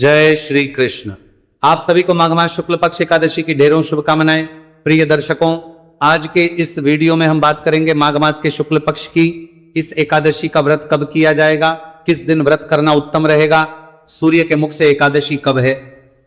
जय श्री कृष्ण। आप सभी को माघ मास शुक्ल पक्ष एकादशी की ढेरों शुभकामनाएं। प्रिय दर्शकों, आज के इस वीडियो में हम बात करेंगे माघ मास के शुक्ल पक्ष की। इस एकादशी का व्रत कब किया जाएगा, किस दिन व्रत करना उत्तम रहेगा, सूर्य के मुख से एकादशी कब है,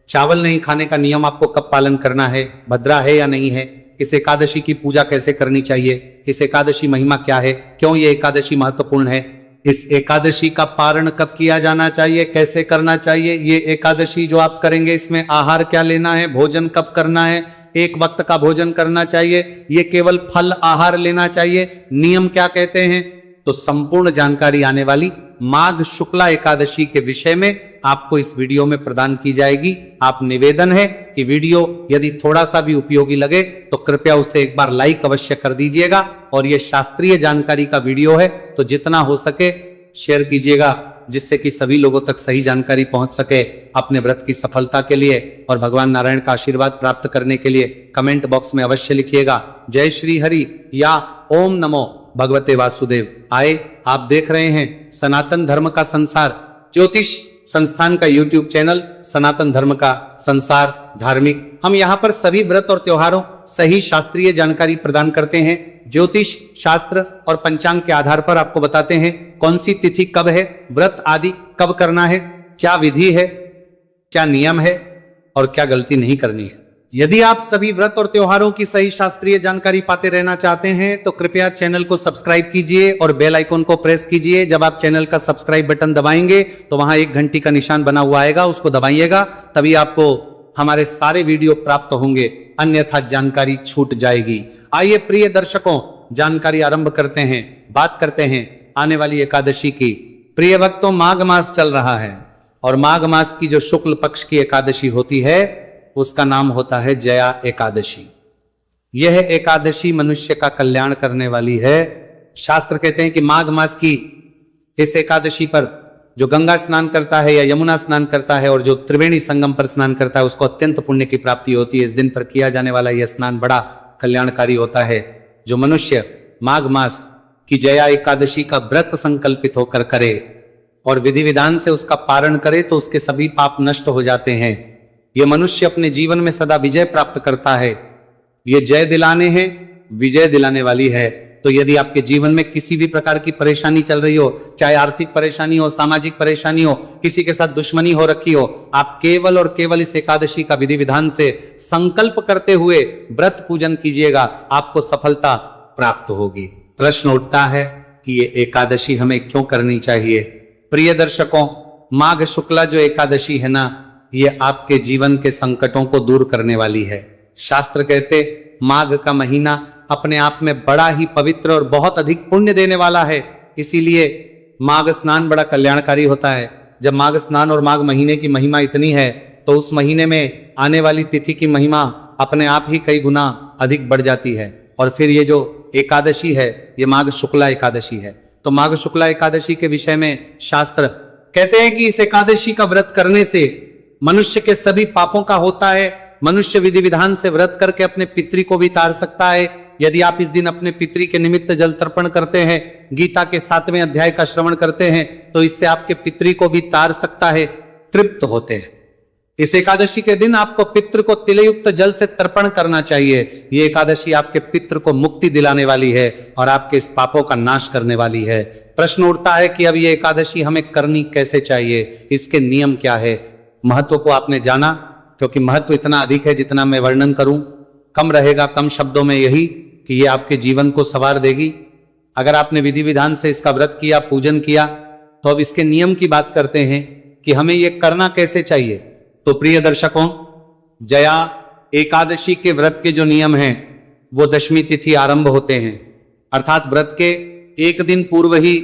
चावल नहीं खाने का नियम आपको कब पालन करना है, भद्रा है या नहीं है, इस एकादशी की पूजा कैसे करनी चाहिए, इस एकादशी महिमा क्या है, क्यों ये एकादशी महत्वपूर्ण है, इस एकादशी का पारण कब किया जाना चाहिए, कैसे करना चाहिए, ये एकादशी जो आप करेंगे इसमें आहार क्या लेना है, भोजन कब करना है, एक वक्त का भोजन करना चाहिए, ये केवल फल आहार लेना चाहिए, नियम क्या कहते हैं, तो संपूर्ण जानकारी आने वाली माघ शुक्ला एकादशी के विषय में आपको इस वीडियो में प्रदान की जाएगी। आप निवेदन है कि वीडियो यदि थोड़ा सा भी उपयोगी लगे तो कृपया उसे एक बार लाइक अवश्य कर दीजिएगा, और यह शास्त्रीय जानकारी का वीडियो है तो जितना हो सके शेयर कीजिएगा, जिससे कि सभी लोगों तक सही जानकारी पहुंच सके। अपने व्रत की सफलता के लिए और भगवान नारायण का आशीर्वाद प्राप्त करने के लिए कमेंट बॉक्स में अवश्य लिखिएगा जय श्री हरि या ओम नमो भगवते वासुदेव। आए, आप देख रहे हैं सनातन धर्म का संसार ज्योतिष संस्थान का यूट्यूब चैनल सनातन धर्म का संसार धार्मिक। हम यहाँ पर सभी व्रत और त्योहारों सही शास्त्रीय जानकारी प्रदान करते हैं। ज्योतिष शास्त्र और पंचांग के आधार पर आपको बताते हैं कौन सी तिथि कब है, व्रत आदि कब करना है, क्या विधि है, क्या नियम है और क्या गलती नहीं करनी है। यदि आप सभी व्रत और त्योहारों की सही शास्त्रीय जानकारी पाते रहना चाहते हैं तो कृपया चैनल को सब्सक्राइब कीजिए और बेल आइकन को प्रेस कीजिए। जब आप चैनल का सब्सक्राइब बटन दबाएंगे तो वहां एक घंटी का निशान बना हुआ आएगा, उसको दबाइएगा, तभी आपको हमारे सारे वीडियो प्राप्त होंगे, अन्यथा जानकारी छूट जाएगी। आइए प्रिय दर्शकों, जानकारी आरंभ करते हैं, बात करते हैं आने वाली एकादशी की। प्रिय भक्तों, माघ मास चल रहा है और माघ मास की जो शुक्ल पक्ष की एकादशी होती है उसका नाम होता है जया एकादशी। यह एकादशी मनुष्य का कल्याण करने वाली है। शास्त्र कहते हैं कि माघ मास की इस एकादशी पर जो गंगा स्नान करता है या यमुना स्नान करता है और जो त्रिवेणी संगम पर स्नान करता है उसको अत्यंत पुण्य की प्राप्ति होती है। इस दिन पर किया जाने वाला यह स्नान बड़ा कल्याणकारी होता है। जो मनुष्य माघ मास की जया एकादशी का व्रत संकल्पित होकर करे और विधि विधान से उसका पारण करे तो उसके सभी पाप नष्ट हो जाते हैं। ये मनुष्य अपने जीवन में सदा विजय प्राप्त करता है। ये जय दिलाने हैं, विजय दिलाने वाली है। तो यदि आपके जीवन में किसी भी प्रकार की परेशानी चल रही हो, चाहे आर्थिक परेशानी हो, सामाजिक परेशानी हो, किसी के साथ दुश्मनी हो रखी हो, आप केवल और केवल इस एकादशी का विधि विधान से संकल्प करते हुए व्रत पूजन कीजिएगा, आपको सफलता प्राप्त होगी। प्रश्न उठता है कि ये एकादशी हमें क्यों करनी चाहिए। प्रिय दर्शकों, माघ शुक्ला जो एकादशी है ना, ये आपके जीवन के संकटों को दूर करने वाली है। शास्त्र कहते माघ का महीना अपने आप में बड़ा ही पवित्र और बहुत अधिक पुण्य देने वाला है, इसीलिए माघ स्नान बड़ा कल्याणकारी होता है। जब माघ स्नान और माघ महीने की महिमा इतनी है तो उस महीने में आने वाली तिथि की महिमा अपने आप ही कई गुना अधिक बढ़ जाती है। और फिर ये जो एकादशी है ये माघ शुक्ला एकादशी है। तो माघ शुक्ला एकादशी के विषय में शास्त्र कहते हैं कि इस एकादशी का व्रत करने से मनुष्य के सभी पापों का होता है। मनुष्य विधि विधान से व्रत करके अपने पितृ को भी तार सकता है। यदि आप इस दिन अपने पितृ के निमित्त जल तर्पण करते हैं, गीता के 7वें अध्याय का श्रवण करते हैं, तो इससे आपके पितृ को भी तार सकता है, तृप्त होते हैं। इस एकादशी के दिन आपको पितृ को तिलयुक्त जल से तर्पण करना चाहिए। ये एकादशी आपके पितृ को मुक्ति दिलाने वाली है और आपके इस पापों का नाश करने वाली है। प्रश्न उठता है कि अब ये एकादशी हमें करनी कैसे चाहिए, इसके नियम क्या है। महत्व को आपने जाना, क्योंकि महत्व इतना अधिक है जितना मैं वर्णन करूं कम रहेगा। कम शब्दों में यही कि ये आपके जीवन को संवार देगी। अगर आपने विधि विधान से इसका व्रत किया, पूजन किया, तो अब इसके नियम की बात करते हैं कि हमें ये करना कैसे चाहिए। तो प्रिय दर्शकों, जया एकादशी के व्रत के जो नियम हैं वो दशमी तिथि आरंभ होते हैं, अर्थात व्रत के एक दिन पूर्व ही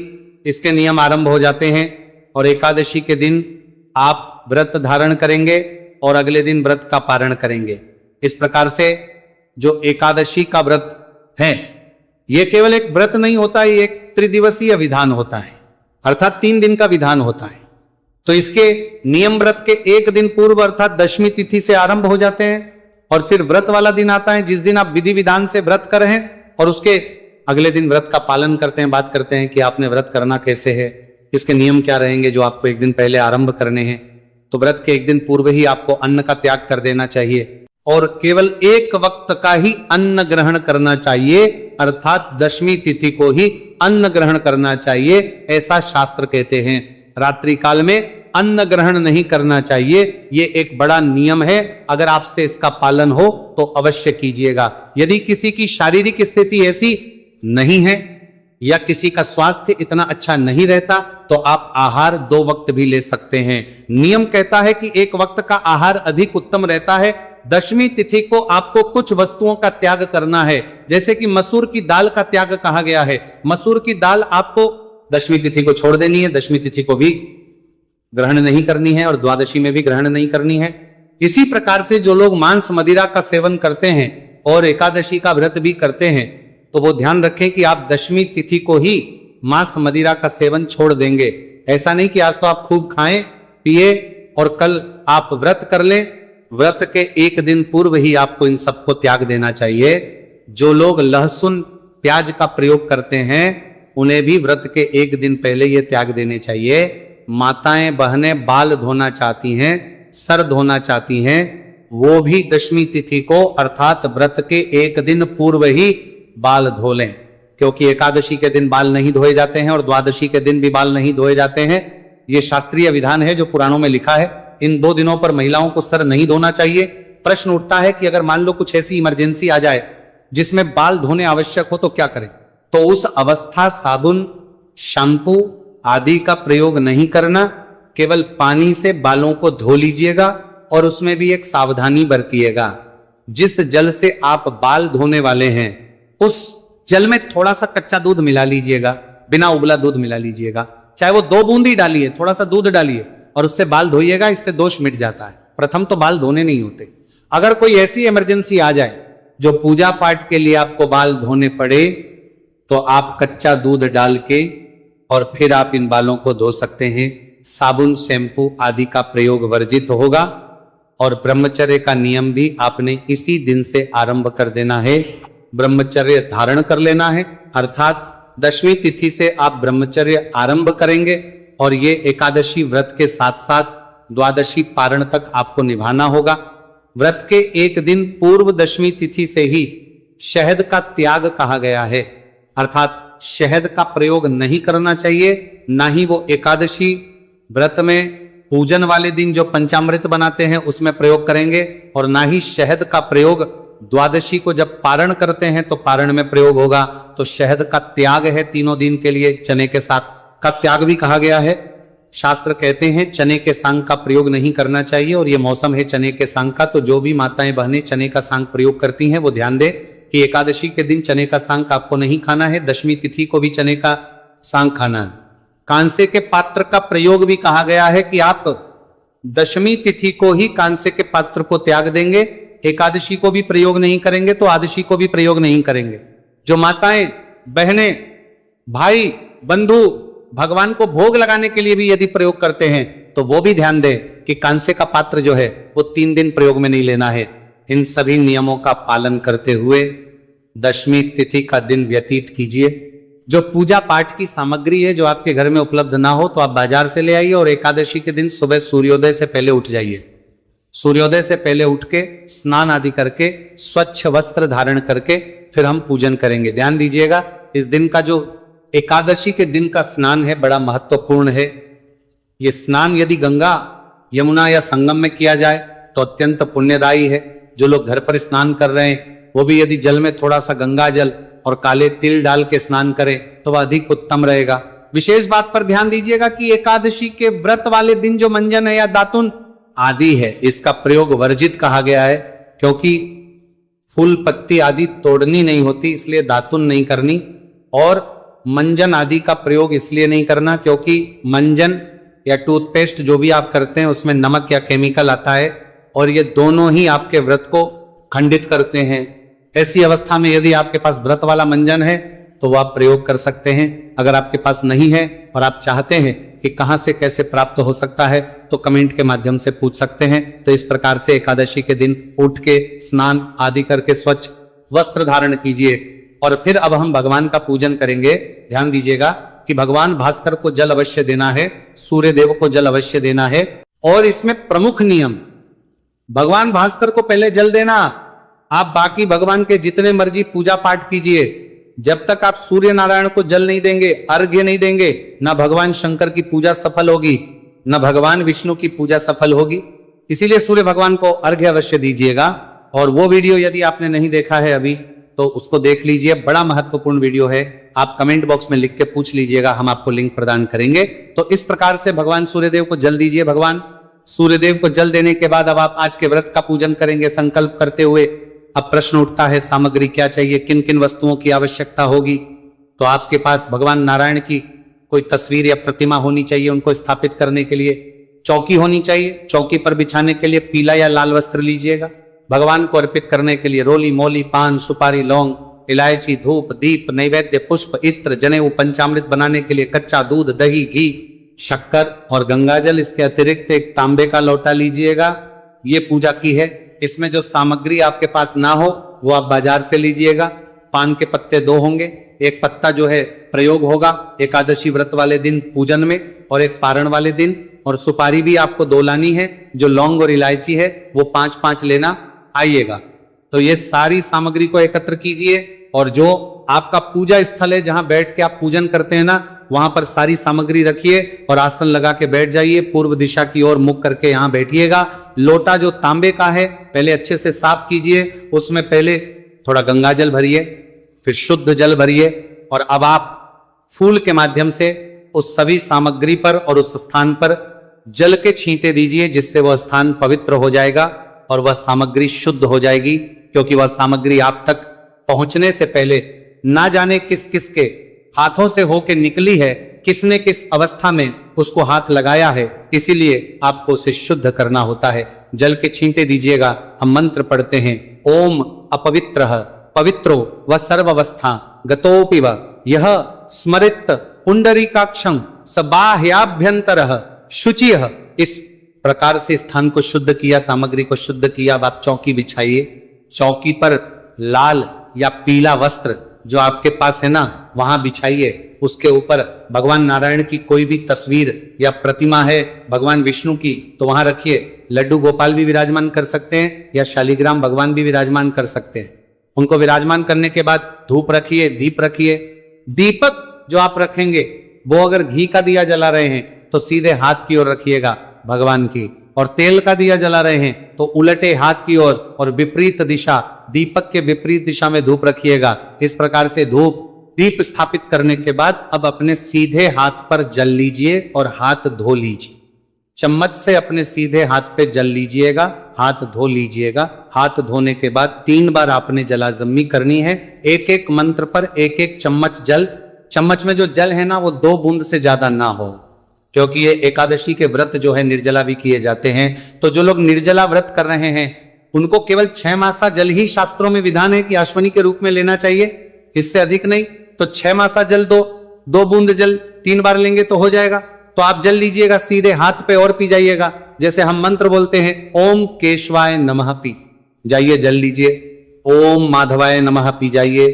इसके नियम आरंभ हो जाते हैं। और एकादशी के दिन आप व्रत धारण करेंगे और अगले दिन व्रत का पारण करेंगे। इस प्रकार से जो एकादशी का व्रत है यह केवल एक व्रत नहीं होता, ये एक त्रिदिवसीय विधान होता है, अर्थात 3 दिन का विधान होता है। तो इसके नियम व्रत के एक दिन पूर्व अर्थात दशमी तिथि से आरंभ हो जाते हैं और फिर व्रत वाला दिन आता है जिस दिन आप विधि विधान से व्रत कर रहे हैं और उसके अगले दिन व्रत का पालन करते हैं। बात करते हैं कि आपने व्रत करना कैसे है, इसके नियम क्या रहेंगे जो आपको एक दिन पहले आरंभ करने हैं। तो व्रत के एक दिन पूर्व ही आपको अन्न का त्याग कर देना चाहिए और केवल एक वक्त का ही अन्न ग्रहण करना चाहिए, अर्थात दशमी तिथि को ही अन्न ग्रहण करना चाहिए, ऐसा शास्त्र कहते हैं। रात्रि काल में अन्न ग्रहण नहीं करना चाहिए, ये एक बड़ा नियम है। अगर आपसे इसका पालन हो तो अवश्य कीजिएगा। यदि किसी की शारीरिक स्थिति ऐसी नहीं है या किसी का स्वास्थ्य इतना अच्छा नहीं रहता तो आप आहार 2 वक्त भी ले सकते हैं। नियम कहता है कि एक वक्त का आहार अधिक उत्तम रहता है। दशमी तिथि को आपको कुछ वस्तुओं का त्याग करना है, जैसे कि मसूर की दाल का त्याग कहा गया है। मसूर की दाल आपको दशमी तिथि को छोड़ देनी है, दशमी तिथि को भी ग्रहण नहीं करनी है और द्वादशी में भी ग्रहण नहीं करनी है। इसी प्रकार से जो लोग मांस मदिरा का सेवन करते हैं और एकादशी का व्रत भी करते हैं तो वो ध्यान रखें कि आप दशमी तिथि को ही मांस मदिरा का सेवन छोड़ देंगे। ऐसा नहीं कि आज तो आप खूब खाएं पिए और कल आप व्रत कर लें। व्रत के एक दिन पूर्व ही आपको इन सबको त्याग देना चाहिए। जो लोग लहसुन प्याज का प्रयोग करते हैं उन्हें भी व्रत के एक दिन पहले ये त्याग देने चाहिए। माताएं बहनें बाल धोना चाहती हैं, सर धोना चाहती हैं, वो भी दशमी तिथि को अर्थात व्रत के एक दिन पूर्व ही बाल धो लें, क्योंकि एकादशी के दिन बाल नहीं धोए जाते हैं और द्वादशी के दिन भी बाल नहीं धोए जाते हैं। ये शास्त्रीय विधान है जो पुराणों में लिखा है। इन 2 दिनों पर महिलाओं को सर नहीं धोना चाहिए। प्रश्न उठता है कि अगर मान लो कुछ ऐसी इमरजेंसी आ जाए जिसमें बाल धोने आवश्यक हो तो क्या करें? तो उस अवस्था साबुन, शैम्पू आदि का प्रयोग नहीं करना, केवल पानी से बालों को धो लीजिएगा और उसमें भी एक सावधानी बरतिएगा। जिस जल से आप बाल धोने वाले हैं उस जल में थोड़ा सा कच्चा दूध मिला लीजिएगा, बिना उबला दूध मिला लीजिएगा, चाहे वो 2 बूंद ही डालिए, थोड़ा सा दूध डालिए और उससे बाल धोइएगा। इससे दोष मिट जाता है। प्रथम तो बाल धोने नहीं होते। अगर कोई ऐसी इमरजेंसी आ जाए जो पूजा पाठ के लिए आपको बाल धोने पड़े तो आप कच्चा दूध डाल के और फिर आप इन बालों को धो सकते हैं। साबुन, शैम्पू आदि का प्रयोग वर्जित होगा और ब्रह्मचर्य का नियम भी आपने इसी दिन से आरंभ कर देना है। ब्रह्मचर्य धारण कर लेना है, अर्थात दशमी तिथि से आप ब्रह्मचर्य आरंभ करेंगे और ये एकादशी व्रत के साथ साथ द्वादशी पारण तक आपको निभाना होगा। व्रत के एक दिन पूर्व दशमी तिथि से ही शहद का त्याग कहा गया है, अर्थात शहद का प्रयोग नहीं करना चाहिए। ना ही वो एकादशी व्रत में पूजन वाले दिन जो पंचामृत बनाते हैं उसमें प्रयोग करेंगे और ना ही शहद का प्रयोग द्वादशी को जब पारण करते हैं तो पारण में प्रयोग होगा। तो शहद का त्याग है 3 दिन के लिए। चने के साग का त्याग भी कहा गया है। शास्त्र कहते हैं चने के सांग का प्रयोग नहीं करना चाहिए और ये मौसम है चने के सांग का। तो जो भी माताएं बहनें चने का सांग प्रयोग करती हैं वो ध्यान दें कि एकादशी के दिन चने का सांग आपको नहीं खाना है, दशमी तिथि को भी चने का सांग खाना है। कांसे के पात्र का प्रयोग भी कहा गया है कि आप दशमी तिथि को ही कांसे के पात्र को त्याग देंगे, एकादशी को भी प्रयोग नहीं करेंगे तो आदशी को भी प्रयोग नहीं करेंगे। जो माताएं बहनें भाई बंधु भगवान को भोग लगाने के लिए भी यदि प्रयोग करते हैं तो वो भी ध्यान दें कि कांसे का पात्र जो है वो 3 दिन प्रयोग में नहीं लेना है। इन सभी नियमों का पालन करते हुए दशमी तिथि का दिन व्यतीत कीजिए। जो पूजा पाठ की सामग्री है जो आपके घर में उपलब्ध ना हो तो आप बाजार से ले आइए और एकादशी के दिन सुबह सूर्योदय से पहले उठ जाइए। सूर्योदय से पहले उठ के स्नान आदि करके स्वच्छ वस्त्र धारण करके फिर हम पूजन करेंगे। ध्यान दीजिएगा, इस दिन का जो एकादशी के दिन का स्नान है बड़ा महत्वपूर्ण है। ये स्नान यदि गंगा, यमुना या संगम में किया जाए तो अत्यंत पुण्यदायी है। जो लोग घर पर स्नान कर रहे हैं वो भी यदि जल में थोड़ा सा गंगा जल और काले तिल डाल के स्नान करें तो वह अधिक उत्तम रहेगा। विशेष बात पर ध्यान दीजिएगा कि एकादशी के व्रत वाले दिन जो मंजन है या दातुन आदि है इसका प्रयोग वर्जित कहा गया है, क्योंकि फूल पत्ती आदि तोड़नी नहीं होती इसलिए दातुन नहीं करनी, और मंजन आदि का प्रयोग इसलिए नहीं करना क्योंकि मंजन या टूथपेस्ट जो भी आप करते हैं उसमें नमक या केमिकल आता है और ये दोनों ही आपके व्रत को खंडित करते हैं। ऐसी अवस्था में यदि आपके पास व्रत वाला मंजन है तो वह आप प्रयोग कर सकते हैं। अगर आपके पास नहीं है और आप चाहते हैं कि कहां से कैसे प्राप्त हो सकता है तो कमेंट के माध्यम से पूछ सकते हैं। तो इस प्रकार से एकादशी के दिन उठ के स्नान आदि करके स्वच्छ वस्त्र धारण कीजिए और फिर अब हम भगवान का पूजन करेंगे। ध्यान दीजिएगा कि भगवान भास्कर को जल अवश्य देना है, सूर्य देव को जल अवश्य देना है और इसमें प्रमुख नियम, भगवान भास्कर को पहले जल देना। आप बाकी भगवान के जितने मर्जी पूजा पाठ कीजिए, जब तक आप सूर्य नारायण को जल नहीं देंगे, अर्घ्य नहीं देंगे, ना भगवान शंकर की पूजा सफल होगी, ना भगवान विष्णु की पूजा सफल होगी। इसीलिए सूर्य भगवान को अर्घ्य अवश्य दीजिएगा। और वो वीडियो यदि आपने नहीं देखा है अभी तो उसको देख लीजिए, बड़ा महत्वपूर्ण वीडियो है। आप कमेंट बॉक्स में लिख के पूछ लीजिएगा, हम आपको लिंक प्रदान करेंगे। तो इस प्रकार से भगवान सूर्यदेव को जल दीजिए। भगवान सूर्यदेव को जल देने के बाद अब आप आज के व्रत का पूजन करेंगे संकल्प करते हुए। अब प्रश्न उठता है सामग्री क्या चाहिए, किन किन वस्तुओं की आवश्यकता होगी। तो आपके पास भगवान नारायण की कोई तस्वीर या प्रतिमा होनी चाहिए। उनको स्थापित करने के लिए चौकी होनी चाहिए। चौकी पर बिछाने के लिए पीला या लाल वस्त्र लीजिएगा। भगवान को अर्पित करने के लिए रोली, मोली, पान, सुपारी, लौंग, इलायची, धूप, दीप, नैवेद्य, पुष्प, इत्र, जनेऊ, पंचामृत बनाने के लिए कच्चा दूध, दही, घी, शक्कर और गंगाजल। इसके अतिरिक्त एक तांबे का लोटा लीजिएगा। ये पूजा की है। इसमें जो सामग्री आपके पास ना हो वो आप बाजार से लीजिएगा। पान के पत्ते 2 होंगे, एक पत्ता जो है प्रयोग होगा एकादशी व्रत वाले दिन पूजन में, और एक पारण वाले दिन। और सुपारी भी आपको 2 लानी है। जो लौंग और इलायची है वो 5-5 लेना आइएगा। तो ये सारी सामग्री को एकत्र कीजिए, और जो आपका पूजा स्थल है जहां बैठ के आप पूजन करते हैं ना, वहां पर सारी सामग्री रखिए और आसन लगा के बैठ जाइए। पूर्व दिशा की ओर मुख करके यहां बैठिएगा। लोटा जो तांबे का है पहले अच्छे से साफ कीजिए। उसमें पहले थोड़ा गंगाजल भरिए, फिर शुद्ध जल भरिए, और अब आप फूल के माध्यम से उस सभी सामग्री पर और उस स्थान पर जल के छींटे दीजिए, जिससे वह स्थान पवित्र हो जाएगा और वह सामग्री शुद्ध हो जाएगी। क्योंकि वह सामग्री आप तक पहुंचने से पहले ना जाने किस किस के हाथों से होके निकली है, किसने किस अवस्था में उसको हाथ लगाया है, इसीलिए आपको उसे शुद्ध करना होता है। जल के छींटे दीजिएगा। हम मंत्र पढ़ते हैं, ओम अपवित्रः पवित्रो व सर्वावस्था गतोपि व यह स्मरित पुंडरीकाक्षं स बाह्याभ्यंतरः शुचिः। इस प्रकार से स्थान को शुद्ध किया, सामग्री को शुद्ध किया। अब आप चौकी बिछाइए। चौकी पर लाल या पीला वस्त्र जो आपके पास है ना, वहां बिछाइए। उसके ऊपर भगवान नारायण की कोई भी तस्वीर या प्रतिमा है भगवान विष्णु की तो वहां रखिए। लड्डू गोपाल भी विराजमान कर सकते हैं या शालिग्राम भगवान भी विराजमान कर सकते हैं। उनको विराजमान करने के बाद धूप रखिए, दीप रखिए। दीपक जो आप रखेंगे वो अगर घी का दिया जला रहे हैं तो सीधे हाथ की ओर रखिएगा भगवान की, और तेल का दिया जला रहे हैं तो उलटे हाथ की ओर और विपरीत दिशा, दीपक के विपरीत दिशा में धूप रखिएगा। इस प्रकार से धूप दीप स्थापित करने के बाद अब अपने सीधे हाथ पर जल लीजिए और हाथ धो लीजिए। चम्मच से अपने सीधे हाथ पे जल लीजिएगा, हाथ धो लीजिएगा। हाथ धोने के बाद 3 बार आपने जलाजमी करनी है। एक एक मंत्र पर एक एक चम्मच जल। चम्मच में जो जल है ना वो 2 बूंद से ज्यादा ना हो, क्योंकि ये एकादशी के व्रत जो है निर्जला भी किए जाते हैं। तो जो लोग निर्जला व्रत कर रहे हैं उनको केवल 6 मासा जल ही शास्त्रों में विधान है कि अश्वनी के रूप में लेना चाहिए, इससे अधिक नहीं। तो 6 मासा जल 2 बूंद जल 3 बार लेंगे तो हो जाएगा। तो आप जल लीजिएगा सीधे हाथ पे और पी जाइएगा। जैसे हम मंत्र बोलते हैं, ओम केशवाय नमः पी जाइए, जल लीजिए। ओम माधवाय नमः पी जाइए।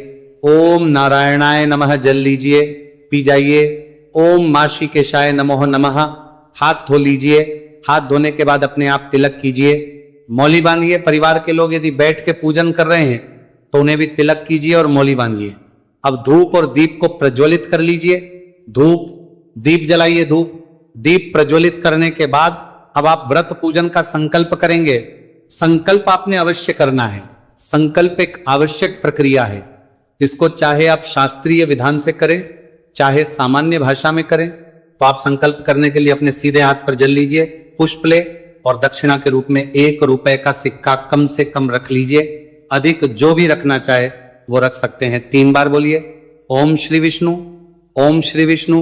ओम नारायणाय नमः जल लीजिए, पी जाइए। ओम मार्शिकेशाय नमो नमः हाथ धो लीजिए। हाथ धोने के बाद अपने आप तिलक कीजिए, मौली बांधिए। परिवार के लोग यदि बैठ के पूजन कर रहे हैं तो उन्हें भी तिलक कीजिए और मौली बांधिए। अब धूप और दीप को प्रज्वलित कर लीजिए। धूप दीप जलाइए। धूप दीप प्रज्वलित करने के बाद अब आप व्रत पूजन का संकल्प करेंगे। संकल्प आपने अवश्य करना है। संकल्प एक आवश्यक प्रक्रिया है। इसको चाहे आप शास्त्रीय विधान से करें चाहे सामान्य भाषा में करें। तो आप संकल्प करने के लिए अपने सीधे हाथ पर जल लीजिए, पुष्प ले और दक्षिणा के रूप में 1 रुपए का सिक्का कम से कम रख लीजिए। अधिक जो भी रखना चाहे वो रख सकते हैं। 3 बार बोलिए, ओम श्री विष्णु, ओम श्री विष्णु,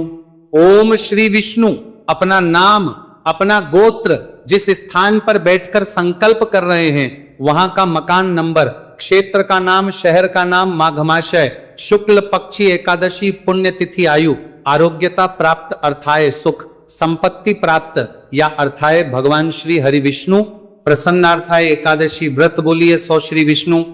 ओम श्री विष्णु। अपना नाम, अपना गोत्र, जिस स्थान पर बैठकर संकल्प कर रहे हैं वहां का मकान नंबर, क्षेत्र का नाम, शहर का नाम, माघमाशय, शुक्ल पक्षी एकादशी, पुण्यतिथि, आयु, आरोग्यता प्राप्त अर्थाय सुख, संपत्ति प्राप्त या अर्थाय भगवान श्री हरि विष्णु, प्रसन्नार्थाय एकादशी व्रत बोलिए 100 श्री विष्णु।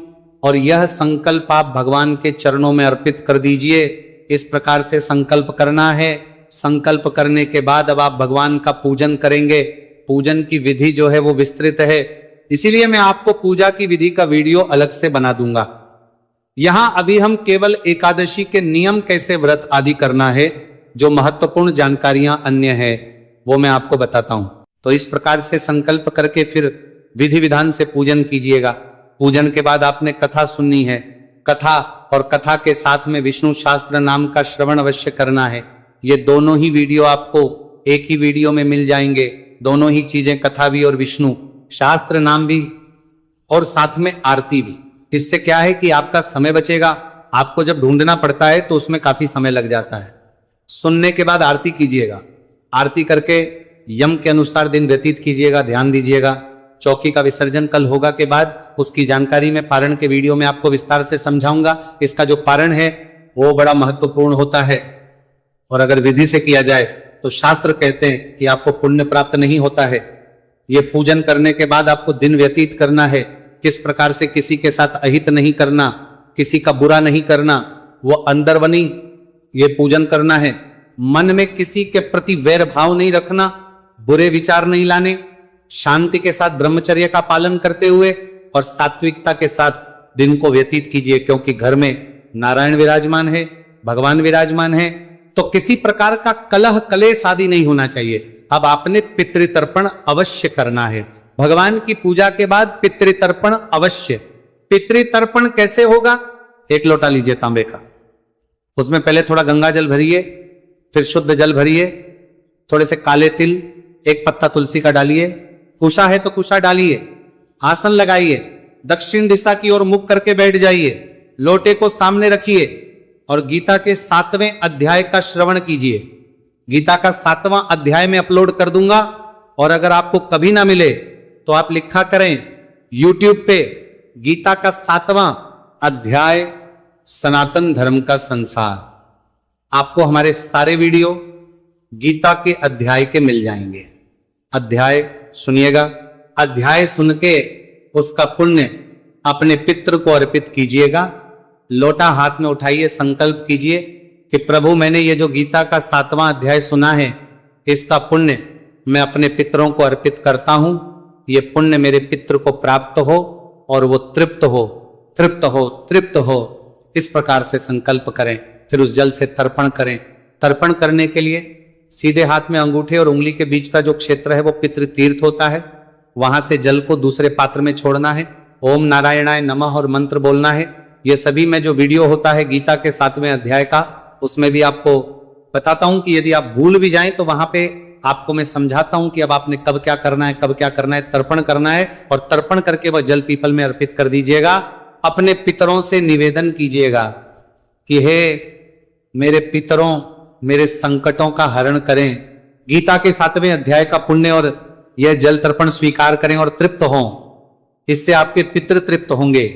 और यह संकल्प आप भगवान के चरणों में अर्पित कर दीजिए। इस प्रकार से संकल्प करना है। संकल्प करने के बाद अब आप भगवान का पूजन करेंगे। पूजन की विधि जो है वो विस्तृत है, इसीलिए मैं आपको पूजा की विधि का वीडियो अलग से बना दूंगा। यहां अभी हम केवल एकादशी के नियम कैसे व्रत आदि करना है, जो महत्वपूर्ण जानकारियां अन्य है वो मैं आपको बताता हूं। तो इस प्रकार से संकल्प करके फिर विधि विधान से पूजन कीजिएगा। पूजन के बाद आपने कथा सुननी है, कथा और कथा के साथ में विष्णु शास्त्र नाम का श्रवण अवश्य करना है। ये दोनों ही वीडियो आपको एक ही वीडियो में मिल जाएंगे, दोनों ही चीजें, कथा भी और विष्णु शास्त्र नाम भी, और साथ में आरती भी। इससे क्या है कि आपका समय बचेगा। आपको जब ढूंढना पड़ता है तो उसमें काफी समय लग जाता है। सुनने के बाद आरती कीजिएगा, आरती करके यम के अनुसार दिन व्यतीत कीजिएगा, ध्यान दीजिएगा। चौकी का विसर्जन कल होगा के बाद उसकी जानकारी मैं पारण के वीडियो में आपको विस्तार से समझाऊंगा। इसका जो पारण है वो बड़ा महत्वपूर्ण होता है, और अगर विधि से किया जाए तो शास्त्र कहते हैं कि आपको पुण्य प्राप्त नहीं होता है। ये पूजन करने के बाद आपको दिन व्यतीत करना है, किस प्रकार से किसी के साथ अहित नहीं करना, किसी का बुरा नहीं करना, वो अंदरवनी ये पूजन करना है। मन में किसी के प्रति वैर भाव नहीं रखना, बुरे विचार नहीं लाने, शांति के साथ ब्रह्मचर्य का पालन करते हुए और सात्विकता के साथ दिन को व्यतीत कीजिए, क्योंकि घर में नारायण विराजमान है, भगवान विराजमान है। तो किसी प्रकार का कलह कलेश आदि नहीं होना चाहिए। अब आपने पितृतर्पण अवश्य करना है। भगवान की पूजा के बाद पितृतर्पण अवश्य। पितृतर्पण कैसे होगा? एक लोटा लीजिए तांबे का, उसमें पहले थोड़ा गंगा जल भरिए, फिर शुद्ध जल भरिए, थोड़े से काले तिल, एक पत्ता तुलसी का डालिए, कुशा है तो कुशा डालिए, आसन लगाइए, दक्षिण दिशा की ओर मुख करके बैठ जाइए, लोटे को सामने रखिए और गीता के 7वें अध्याय का श्रवण कीजिए। गीता का 7वां अध्याय में अपलोड कर दूंगा, और अगर आपको कभी ना मिले तो आप लिखा करें YouTube पे गीता का 7वां अध्याय सनातन धर्म का संसार। आपको हमारे सारे वीडियो गीता के अध्याय के मिल जाएंगे। अध्याय सुनिएगा, अध्याय सुन के उसका पुण्य अपने पितृ को अर्पित कीजिएगा। लोटा हाथ में उठाइए, संकल्प कीजिए कि प्रभु मैंने ये जो गीता का 7वां अध्याय सुना है, इसका पुण्य मैं अपने पितरों को अर्पित करता हूं। ये पुण्य मेरे पितृ को प्राप्त हो और वो तृप्त हो, तृप्त हो, तृप्त हो। इस प्रकार से संकल्प करें, फिर उस जल से तर्पण करें। तर्पण करने के लिए सीधे हाथ में अंगूठे और उंगली के बीच का जो क्षेत्र है वो पितृ तीर्थ होता है। वहां से जल को दूसरे पात्र में छोड़ना है, ओम नारायणाय नमः और मंत्र बोलना है। ये सभी में जो वीडियो होता है गीता के 7वें अध्याय का, उसमें भी आपको बताता हूं कि यदि आप भूल भी जाएं तो वहां पे आपको मैं समझाता हूं कि अब आपने कब क्या करना है, कब क्या करना है। तर्पण करना है और तर्पण करके वह जल पीपल में अर्पित कर दीजिएगा। अपने पितरों से निवेदन कीजिएगा कि हे मेरे पितरों, मेरे संकटों का हरण करें। गीता के 7वें अध्याय का पुण्य और यह जल तर्पण स्वीकार करें और तृप्त हों। इससे आपके पितृ तृप्त होंगे।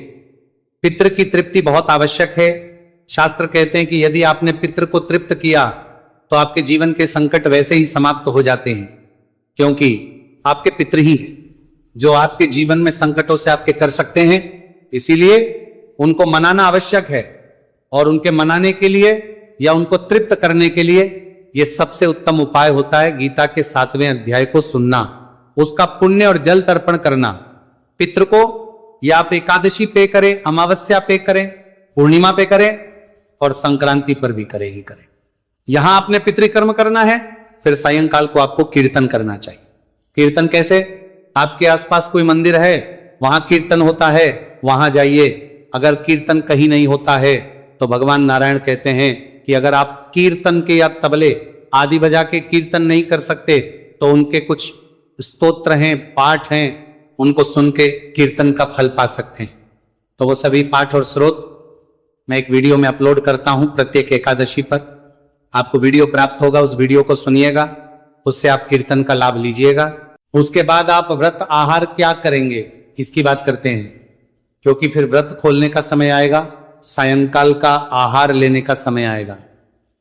पितृ की तृप्ति बहुत आवश्यक है। शास्त्र कहते हैं कि यदि आपने पितृ को तृप्त किया तो आपके जीवन के संकट वैसे ही समाप्त हो जाते हैं, क्योंकि आपके पितृ ही है जो आपके जीवन में संकटों से आपके कर सकते हैं। इसीलिए उनको मनाना आवश्यक है, और उनके मनाने के लिए या उनको तृप्त करने के लिए यह सबसे उत्तम उपाय होता है गीता के 7वें अध्याय को सुनना, उसका पुण्य और जल तर्पण करना। पितृ को या आप एकादशी पे करें, अमावस्या पे करें, पूर्णिमा पे करें और संक्रांति पर भी करें ही करें। यहां आपने पितृकर्म करना है, फिर सायंकाल को आपको कीर्तन करना चाहिए। कीर्तन कैसे? आपके आसपास कोई मंदिर है, वहां कीर्तन होता है, वहां जाइए। अगर कीर्तन कहीं नहीं होता है तो भगवान नारायण कहते हैं कि अगर आप कीर्तन के या तबले आदि बजा के कीर्तन नहीं कर सकते तो उनके कुछ स्तोत्र हैं, पाठ हैं, उनको सुन के कीर्तन का फल पा सकते हैं। तो वो सभी पाठ और स्रोत मैं एक वीडियो में अपलोड करता हूं प्रत्येक एकादशी पर। आपको वीडियो प्राप्त होगा, उस वीडियो को सुनिएगा, उससे आप कीर्तन का लाभ लीजिएगा। उसके बाद आप व्रत आहार क्या करेंगे इसकी बात करते हैं, क्योंकि फिर व्रत खोलने का समय आएगा, सायंकाल का आहार लेने का समय आएगा।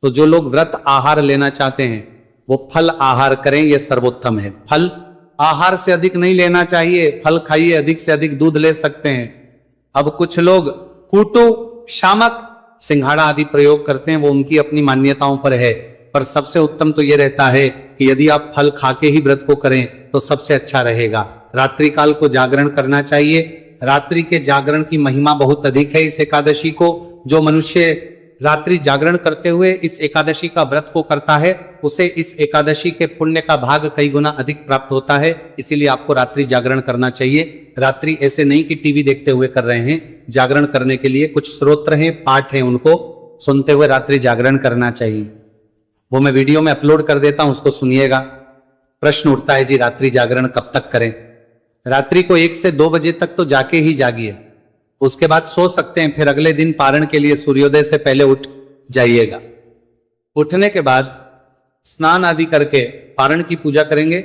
तो जो लोग व्रत आहार लेना चाहते हैं वो फल आहार करें, यह सर्वोत्तम है। फल आहार से अधिक नहीं लेना चाहिए, फल खाइए, अधिक से अधिक दूध ले सकते हैं। अब कुछ लोग कूटू, शामक, सिंघाड़ा आदि प्रयोग करते हैं, वो उनकी अपनी मान्यताओं पर है, पर सबसे उत्तम तो ये रहता है कि यदि आप फल खा के ही व्रत को करें तो सबसे अच्छा रहेगा। रात्रि काल को जागरण करना चाहिए। रात्रि के जागरण की महिमा बहुत अधिक है इस एकादशी को। जो मनुष्य रात्रि जागरण करते हुए इस एकादशी का व्रत को करता है उसे इस एकादशी के पुण्य का भाग कई गुना अधिक प्राप्त होता है। इसीलिए आपको रात्रि जागरण करना चाहिए। रात्रि ऐसे नहीं कि टीवी देखते हुए कर रहे हैं, जागरण करने के लिए कुछ स्तोत्र हैं, पाठ हैं, उनको सुनते हुए रात्रि जागरण करना चाहिए। वो मैं वीडियो में अपलोड कर देता हूं, उसको सुनिएगा। प्रश्न उठता है जी रात्रि जागरण कब तक करें? रात्रि को 1 से 2 बजे तक तो जाके ही जागिए, उसके बाद सो सकते हैं। फिर अगले दिन पारण के लिए सूर्योदय से पहले उठ जाइएगा। उठने के बाद स्नान आदि करके पारण की पूजा करेंगे।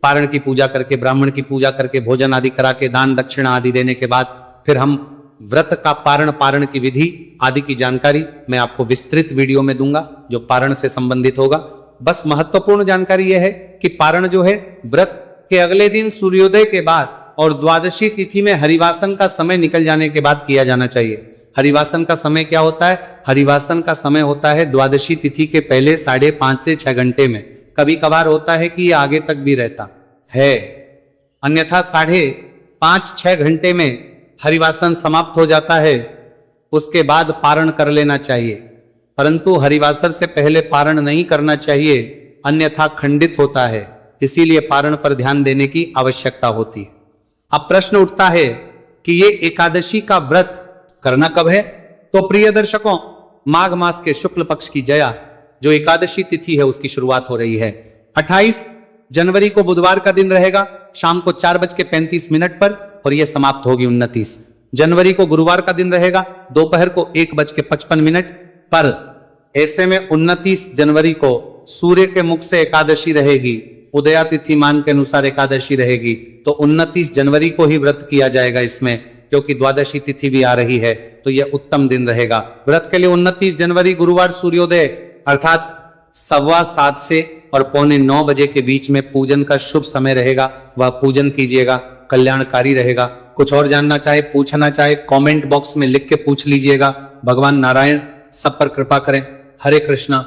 पारण की पूजा करके, ब्राह्मण की पूजा करके, भोजन आदि करा के, दान दक्षिणा आदि देने के बाद फिर हम व्रत का पारण की विधि आदि की जानकारी मैं आपको विस्तृत वीडियो में दूंगा जो पारण से संबंधित होगा। बस महत्वपूर्ण जानकारी यह है कि पारण जो है व्रत के अगले दिन सूर्योदय के बाद और द्वादशी तिथि में हरिवासन का समय निकल जाने के बाद किया जाना चाहिए। हरिवासन का समय क्या होता है? हरिवासन का समय होता है द्वादशी तिथि के पहले 5.5 से 6 घंटे में। कभी कभार होता है कि ये आगे तक भी रहता है, अन्यथा 5.5-6 घंटे में हरिवासन समाप्त हो जाता है। उसके बाद पारण कर लेना चाहिए, परंतु हरिवासर से पहले पारण नहीं करना चाहिए, अन्यथा खंडित होता है। इसीलिए पारण पर ध्यान देने की आवश्यकता होती है। अब प्रश्न उठता है कि ये एकादशी का व्रत करना कब है? तो प्रिय दर्शकों, माघ मास के शुक्ल पक्ष की जया जो एकादशी तिथि है उसकी शुरुआत हो रही है। 28 जनवरी को बुधवार का दिन रहेगा शाम को 4:35 पर, और यह समाप्त होगी 29 जनवरी को गुरुवार का दिन रहेगा दोपहर को 1:55 पर। ऐसे में 29 जनवरी को सूर्य के मुख से एकादशी रहेगी, उदया तिथि मान के अनुसार एकादशी रहेगी, तो 29 जनवरी को ही व्रत किया जाएगा इसमें, क्योंकि द्वादशी तिथि भी आ रही है, तो यह उत्तम दिन रहेगा व्रत के लिए। 29 जनवरी गुरुवार सूर्योदय अर्थात 7:15 से और 8:45 बजे के बीच में पूजन का शुभ समय रहेगा। वह पूजन कीजिएगा, कल्याणकारी रहेगा। कुछ और जानना चाहे, पूछना चाहे, कमेंट बॉक्स में लिख के पूछ लीजिएगा। भगवान नारायण सब पर कृपा करें। हरे कृष्णा।